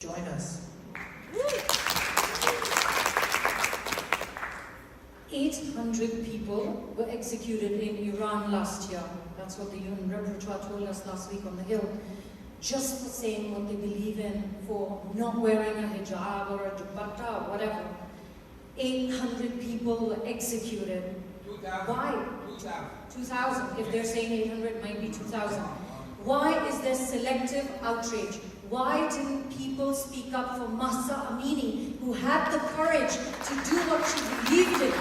Join us. 800 people were executed in Iran last year. That's what the UN Repertoire told us last week on the Hill. Just for saying what they believe in, for not wearing a hijab or a dupatta or whatever. 800 people were executed. 2,000. Why? 2,000. 2,000. If they're saying 800, it might be 2,000. Why is there selective outrage? Why didn't people speak up for Mahsa Amini, who had the courage to do what she believed in?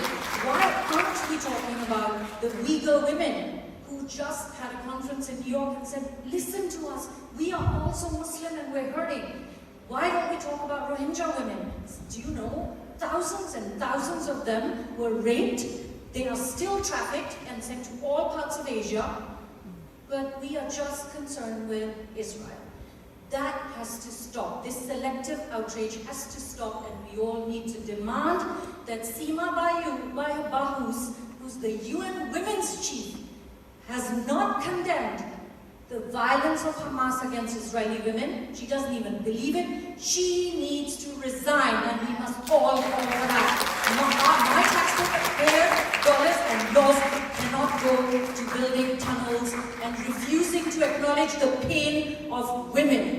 Why aren't we talking about the Uyghur women who just had a conference in New York and said, listen to us, we are also Muslim and we're hurting. Why don't we talk about Rohingya women? Do you know, thousands and thousands of them were raped. They are still trafficked and sent to all parts of Asia, but we are just concerned with Israel. That has to stop. This selective outrage has to stop, and we all need to demand that Seema Bahus, who's the UN Women's Chief, has not condemned the violence of Hamas against Israeli women. She doesn't even believe it. She needs to resign, and we must call for that. My taxpayer dollars and yours cannot go to building tunnels and refusing to acknowledge the pain of women.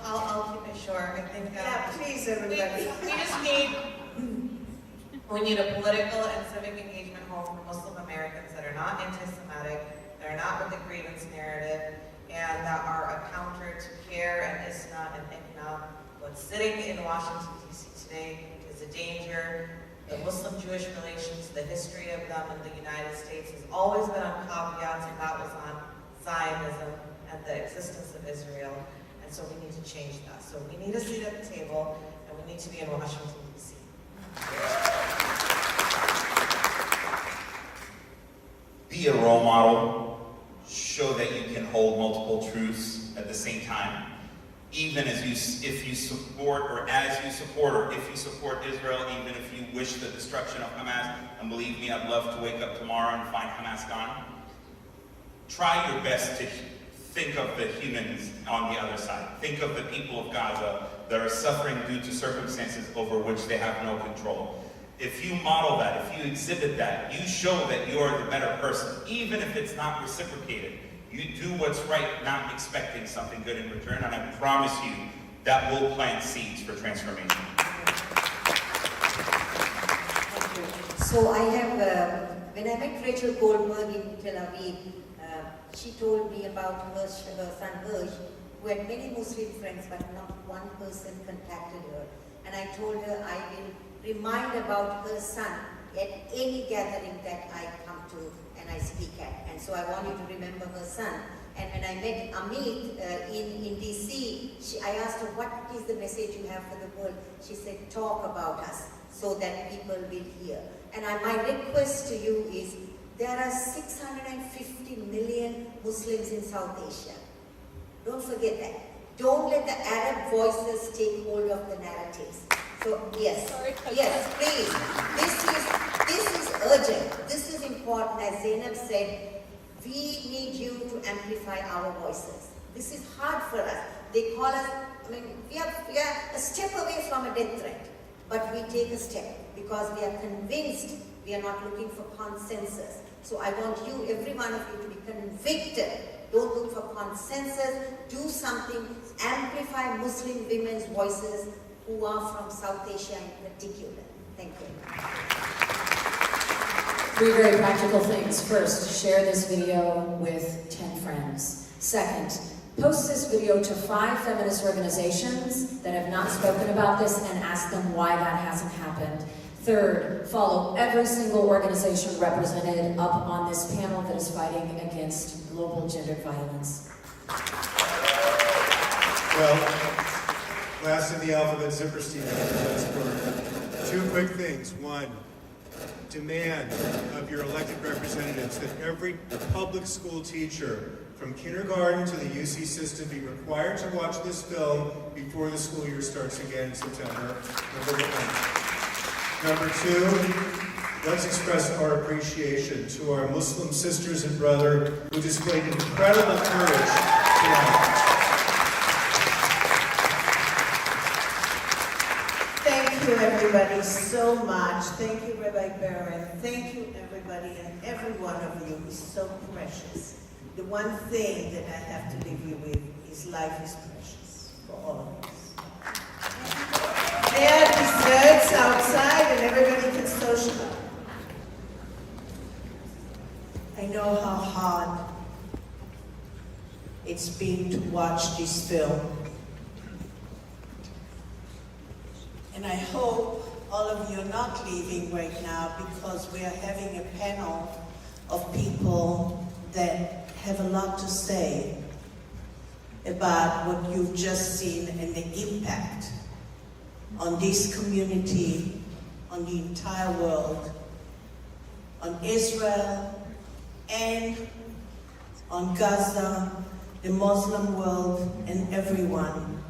I'll keep it short. I think Yeah, please, everybody. we need a political and civic engagement home for Muslim Americans that are not anti-Semitic, that are not with the grievance narrative, and that are a counter to CARE and ISNA and ICNA. What's sitting in Washington, D.C. today is a danger. The Muslim-Jewish relations, the history of them in the United States has always been on caveats, and that was on Zionism and the existence of Israel. And so we need to change that. So we need a seat at the table, and we need to be in Washington, D.C. Be a role model. Show that you can hold multiple truths at the same time. Even if you support Israel, even if you wish the destruction of Hamas, and believe me, I'd love to wake up tomorrow and find Hamas gone. Try your best to think of the humans on the other side. Think of the people of Gaza that are suffering due to circumstances over which they have no control. If you model that, if you exhibit that, you show that you're the better person, even if it's not reciprocated. You do what's right, not expecting something good in return, and I promise you that will plant seeds for transformation. So I have, when I met Rachel Goldberg in Tel Aviv, she told me about her son Hirsch, who had many Muslim friends, but not one person contacted her. And I told her I will remind about her son at any gathering that I come to and I speak at. And so I want you to remember her son. And when I met Amit in DC, I asked her, what is the message you have for the world? She said, talk about us so that people will hear. And my request to you is, there are 650 million Muslims in South Asia. Don't forget that. Don't let the Arab voices take hold of the narratives. So yes, yes, please. This is urgent. This is important. As Zainab said, we need you to amplify our voices. This is hard for us. They call us, we are a step away from a death threat, but we take a step because we are convinced we are not looking for consensus. So I want you, every one of you, to be convicted. Don't look for consensus. Do something. Amplify Muslim women's voices who are from South Asia in particular. Thank you. 3 very practical things. First, share this video with 10 friends. Second, post this video to 5 feminist organizations that have not spoken about this and ask them why that hasn't happened. Third, follow every single organization represented up on this panel that is fighting against global gendered violence. Well, last in the alphabet, Zipperstein. For 2 quick things. 1, demand of your elected representatives that every public school teacher from kindergarten to the UC system be required to watch this film before the school year starts again in September. Number 2, let's express our appreciation to our Muslim sisters and brothers who displayed incredible courage to so much. Thank you, Rabbi Barron. Thank you, everybody, and every one of you is so precious. The one thing that I have to leave you with is life is precious for all of us. There are desserts outside and everybody can socialize. I know how hard it's been to watch this film. And I hope all of you are not leaving right now because we are having a panel of people that have a lot to say about what you've just seen and the impact on this community, on the entire world, on Israel, and on Gaza, the Muslim world, and everyone.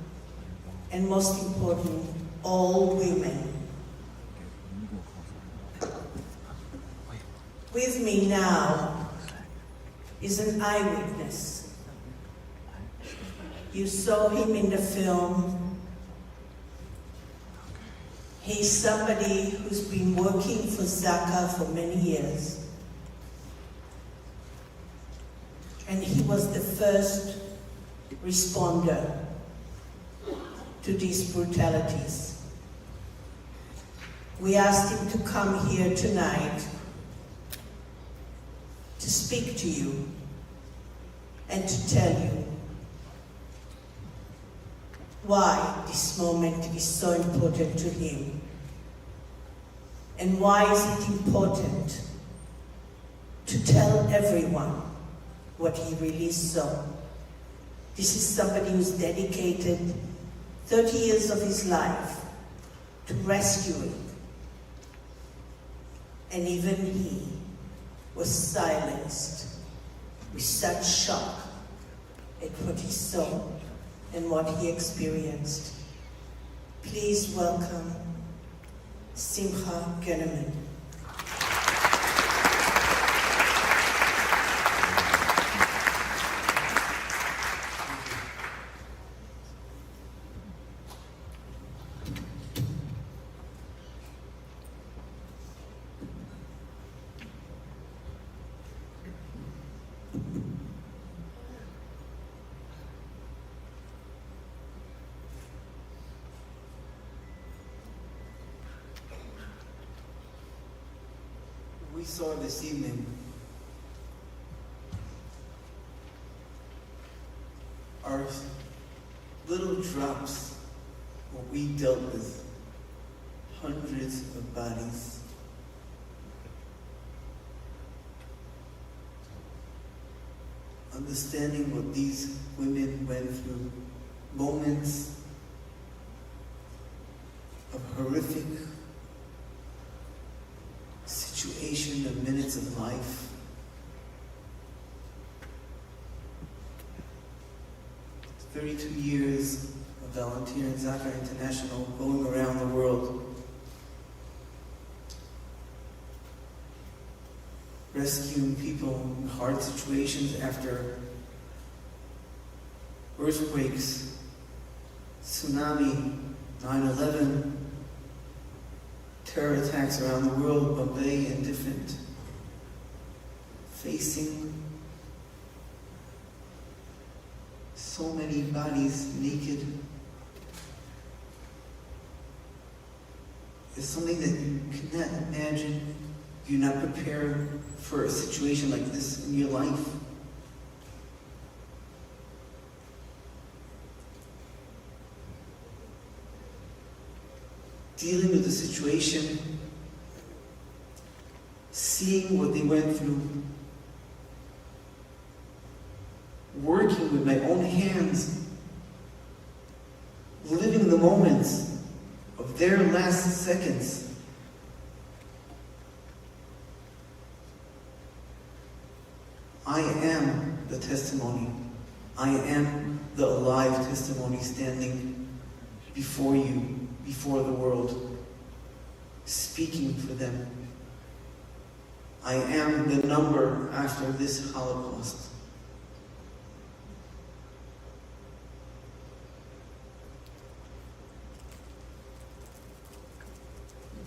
And most important, all women. With me now is an eyewitness. You saw him in the film. He's somebody who's been working for Zaka for many years. And he was the first responder to these brutalities. We asked him to come here tonight to speak to you and to tell you why this moment is so important to him and why is it important to tell everyone what he really saw. This is somebody who's dedicated 30 years of his life to rescuing. And even he was silenced with such shock at what he saw and what he experienced. Please welcome Simcha Geneman. We saw this evening are little drops what we dealt with, hundreds of bodies. Understanding what these women went through, moments of horrific situation, of minutes of life. 32 years of volunteering Zaka International, going around the world, rescuing people in hard situations after earthquakes, tsunami, 9/11, terror attacks around the world, Bombay and different, facing so many bodies naked. It's something that you cannot imagine. You're not prepared for a situation like this in your life. Dealing with the situation, seeing what they went through, working with my own hands, living the moments of their last seconds. I am the testimony. I am the alive testimony standing before you, before the world, speaking for them. I am the number after this Holocaust.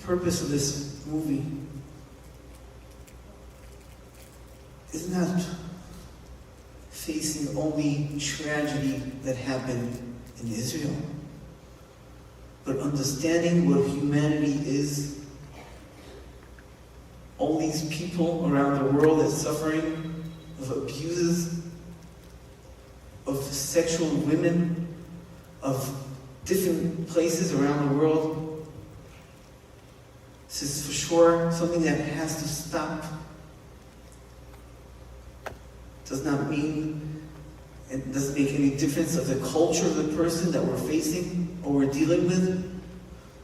purpose of this movie is not facing only tragedy that happened in Israel, but understanding what humanity is. All these people around the world that are suffering of abuses, of sexual women, of different places around the world. This is for sure something that has to stop. Does not mean, it doesn't make any difference of the culture of the person that we're facing or we're dealing with,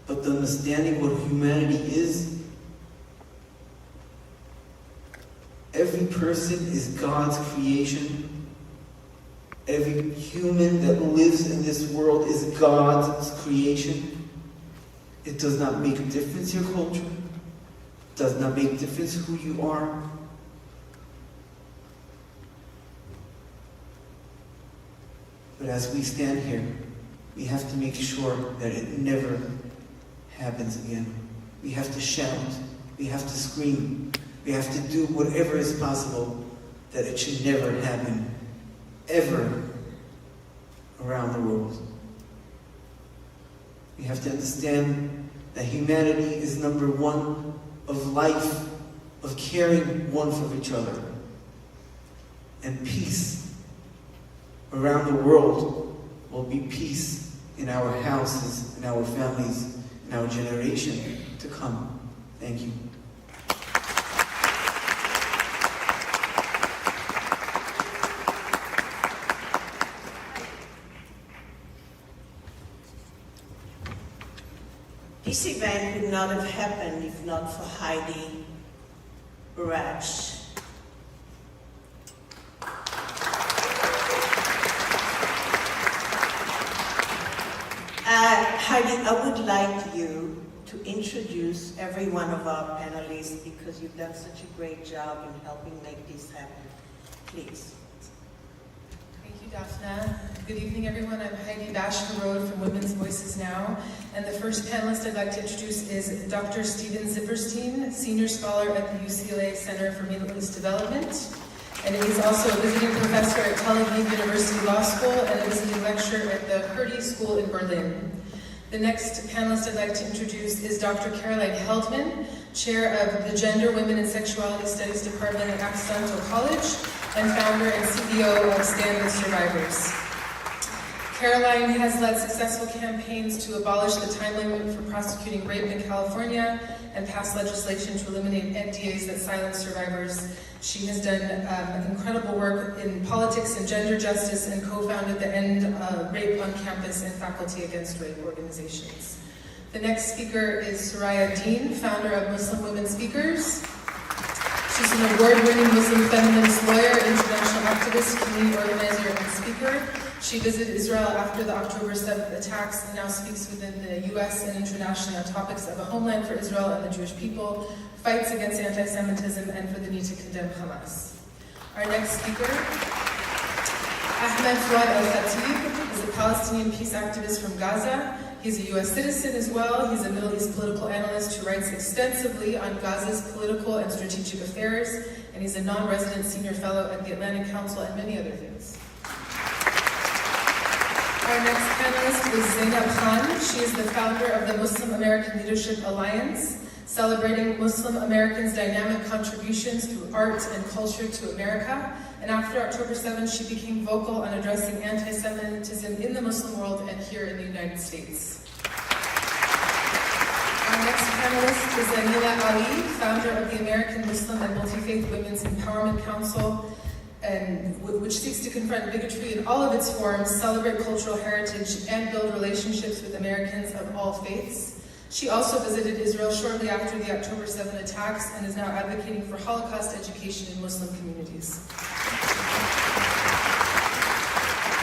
but the understanding what humanity is. Every person is God's creation. Every human that lives in this world is God's creation. It does not make a difference your culture. It does not make a difference who you are. But as we stand here, we have to make sure that it never happens again. We have to shout. We have to scream. We have to do whatever is possible that it should never happen, ever, around the world. We have to understand that humanity is number one of life, of caring one for each other. And peace around the world will be peace in our houses, in our families, in our generation to come. Thank you. This event would not have happened if not for Heidi Basch. Heidi, I would like you to introduce every one of our panelists because you've done such a great job in helping make this happen. Please. Thank you, Daphna. Good evening, everyone. I'm Heidi Basch-Harod from Women's Voices Now. And the first panelist I'd like to introduce is Dr. Steven Zipperstein, Senior Scholar at the UCLA Center for Middle East Development. And he's also a visiting professor at Tel Aviv University Law School and a visiting lecturer at the Hertie School in Berlin. The next panelist I'd like to introduce is Dr. Caroline Heldman, Chair of the Gender, Women, and Sexuality Studies Department at Accidental College, and founder and CEO of Stand With Survivors. Caroline has led successful campaigns to abolish the time limit for prosecuting rape in California and passed legislation to eliminate NDAs that silence survivors. She has done incredible work in politics and gender justice and co-founded the End Rape on Campus and Faculty Against Rape organizations. The next speaker is Soraya Dean, founder of Muslim Women Speakers. She's an award-winning Muslim feminist lawyer, international activist, community organizer, and speaker. She visited Israel after the October 7th attacks and now speaks within the U.S. and internationally on topics of a homeland for Israel and the Jewish people, fights against anti-Semitism, and for the need to condemn Hamas. Our next speaker, Ahmed Fouad al-Khatib, is a Palestinian peace activist from Gaza. He's a U.S. citizen as well. He's a Middle East political analyst who writes extensively on Gaza's political and strategic affairs, and he's a non-resident senior fellow at the Atlantic Council and many other things. Our next panelist is Zainab Khan. She is the founder of the Muslim American Leadership Alliance, celebrating Muslim Americans' dynamic contributions through art and culture to America. And after October 7th, she became vocal on addressing anti-Semitism in the Muslim world and here in the United States. Our next panelist is Anila Ali, founder of the American Muslim and Multi-Faith Women's Empowerment Council, which seeks to confront bigotry in all of its forms, celebrate cultural heritage, and build relationships with Americans of all faiths. She also visited Israel shortly after the October 7 attacks and is now advocating for Holocaust education in Muslim communities.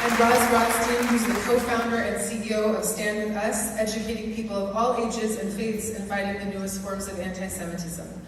And Roz Rothstein, who's the co-founder and CEO of Stand With Us, educating people of all ages and faiths and fighting the newest forms of anti-Semitism.